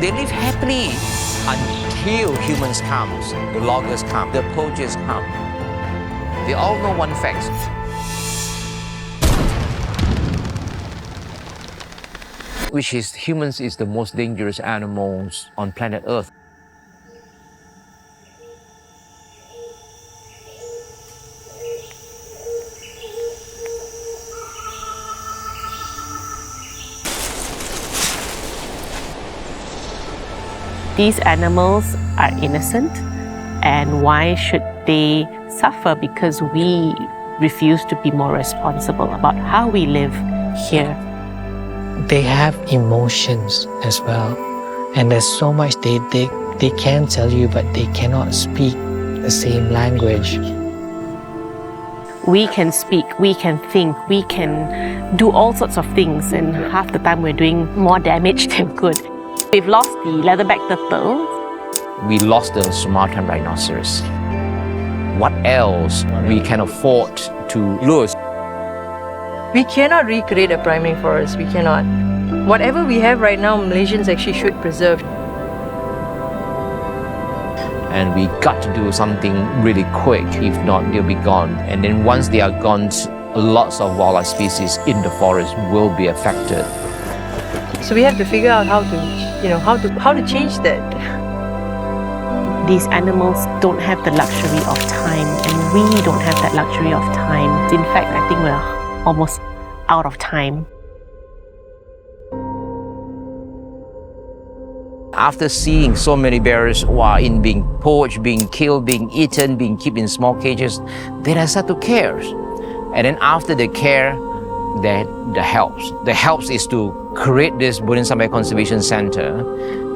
They live happily until humans come, the loggers come, the poachers come. They all know one fact. Which is humans is the most dangerous animals on planet Earth. These animals are innocent, and why should they suffer because we refuse to be more responsible about how we live here? They have emotions as well, and there's so much they can tell you, but they cannot speak the same language. We can speak, we can think, we can do all sorts of things, and half the time we're doing more damage than good. We've lost the leatherback turtle. We lost the Sumatran rhinoceros. What else we can afford to lose? We cannot recreate a primary forest, we cannot. Whatever we have right now, Malaysians actually should preserve. And we got to do something really quick, if not they'll be gone. And then once they are gone, lots of wildlife species in the forest will be affected. So we have to figure out how to change that. These animals don't have the luxury of time, and we don't have that luxury of time. In fact, I think we're almost out of time. After seeing so many bears who are being poached, being killed, being eaten, being kept in small cages, then I start to care. And then after the care, the helps. The helps is to create this Burin Sun Bear Conservation Center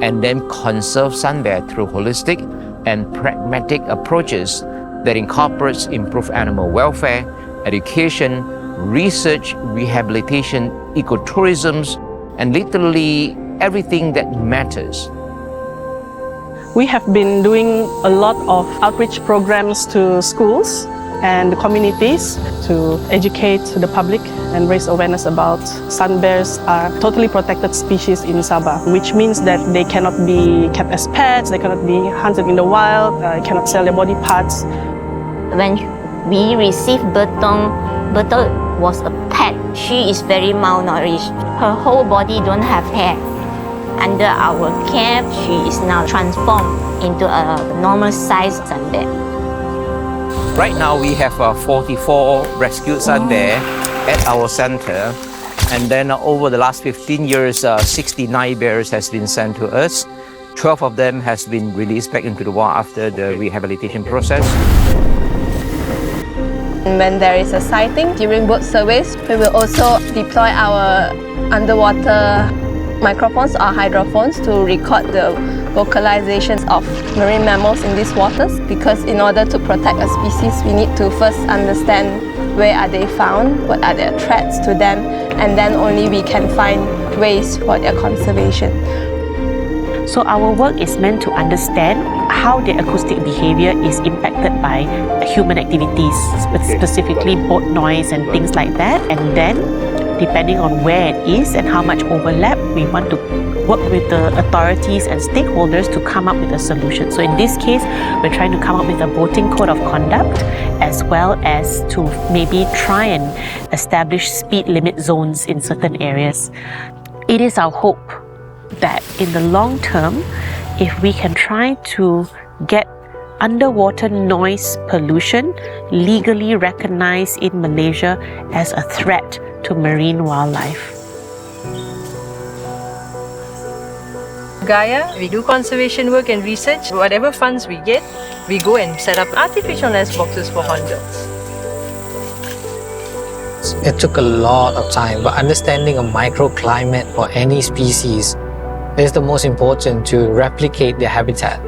and then conserve sun bear through holistic and pragmatic approaches that incorporates improved animal welfare, education, research, rehabilitation, ecotourism, and literally everything that matters. We have been doing a lot of outreach programs to schools and communities to educate the public and raise awareness about sun bears are totally protected species in Sabah, which means that they cannot be kept as pets, they cannot be hunted in the wild, cannot sell their body parts. When we received Bertong was a pet. She is very malnourished. Her whole body don't have hair. Under our care, she is now transformed into a normal size sun bear. Right now we have 44 rescued sun bear at our center, and then over the last 15 years, 69 bears has been sent to us. 12 of them has been released back into the wild after the rehabilitation process. When there is a sighting during boat surveys, we will also deploy our underwater microphones or hydrophones to record the vocalizations of marine mammals in these waters, because in order to protect a species, we need to first understand where are they found, what are their threats to them, and then only we can find ways for their conservation. So our work is meant to understand how their acoustic behavior is impacted by human activities, specifically boat noise and things like that. And then, depending on where it is and how much overlap, we want to work with the authorities and stakeholders to come up with a solution. So in this case, we're trying to come up with a boating code of conduct, as well as to maybe try and establish speed limit zones in certain areas. It is our hope that in the long term, if we can try to get underwater noise pollution legally recognized in Malaysia as a threat to marine wildlife. Gaia, we do conservation work and research. Whatever funds we get, we go and set up artificial nest boxes for hornbills. It took a lot of time, but understanding a microclimate for any species is the most important to replicate their habitat.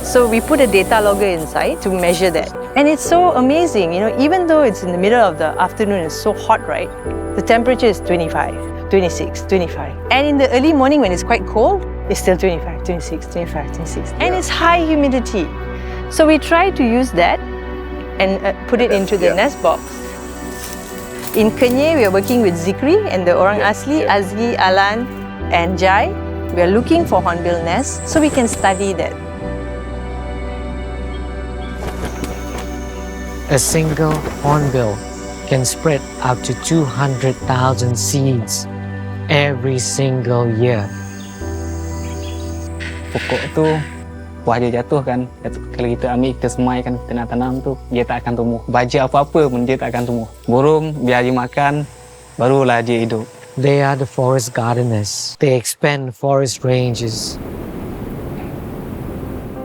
So we put a data logger inside to measure that. And it's so amazing, even though it's in the middle of the afternoon, it's so hot, right? The temperature is 25, 26, 25. And in the early morning when it's quite cold, it's still 25, 26, 25, 26. And it's high humidity. So we try to use that and put it into the nest box. In Kenyir, we are working with Zikri and the Orang Asli, Azgi, Alan, and Jai. We are looking for hornbill nests so we can study that. A single hornbill can spread up to 200,000 seeds every single year. Pokok tu buah dia jatuh kan, kalau kita ambil, kita semaikan, kita nak tanam tu, dia tak akan tumbuh. Baja apa-apa pun dia tak akan tumbuh. Burung biar dia makan, barulah dia hidup. They are the forest gardeners. They expand forest ranges.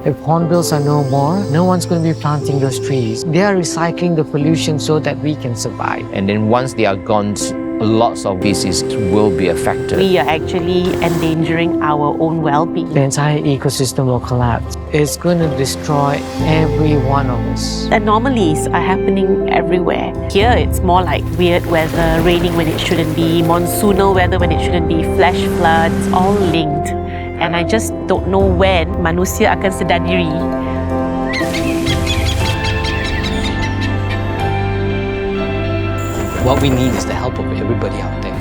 If hornbills are no more, no one's going to be planting those trees. They are recycling the pollution so that we can survive. And then once they are gone, lots of species will be affected. We are actually endangering our own well-being. The entire ecosystem will collapse. It's going to destroy every one of us. Anomalies are happening everywhere. Here it's more like weird weather, raining when it shouldn't be, monsoonal weather when it shouldn't be, flash floods, all linked. And I just don't know when manusia akan sedar diri. What we need is the help of everybody out there.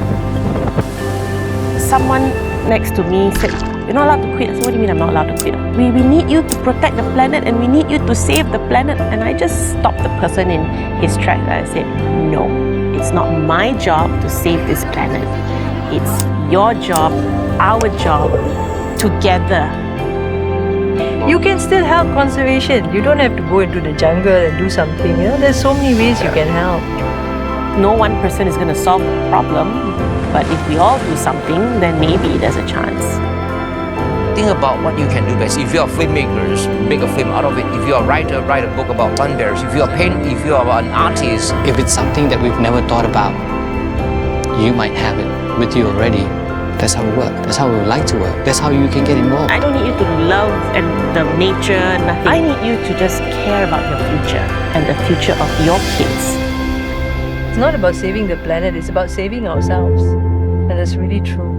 Someone next to me said, "You're not allowed to quit." I said, "What do you mean I'm not allowed to quit?" We need you to protect the planet and we need you to save the planet. And I just stopped the person in his tracks. I said, "No, it's not my job to save this planet. It's your job, our job, together." You can still help conservation. You don't have to go into the jungle and do something. You know, there's so many ways you can help. No one person is going to solve the problem, but if we all do something, then maybe there's a chance. Think about what you can do best. If you are filmmakers, make a film out of it. If you are a writer, write a book about plant bears. If you are if you are an artist, If it's something that we've never thought about, you might have it with you already. That's how we work. That's how we would like to work. That's how you can get involved. I don't need you to love and the nature, nothing. I need you to just care about your future and the future of your kids. It's not about saving the planet, it's about saving ourselves. And that's really true.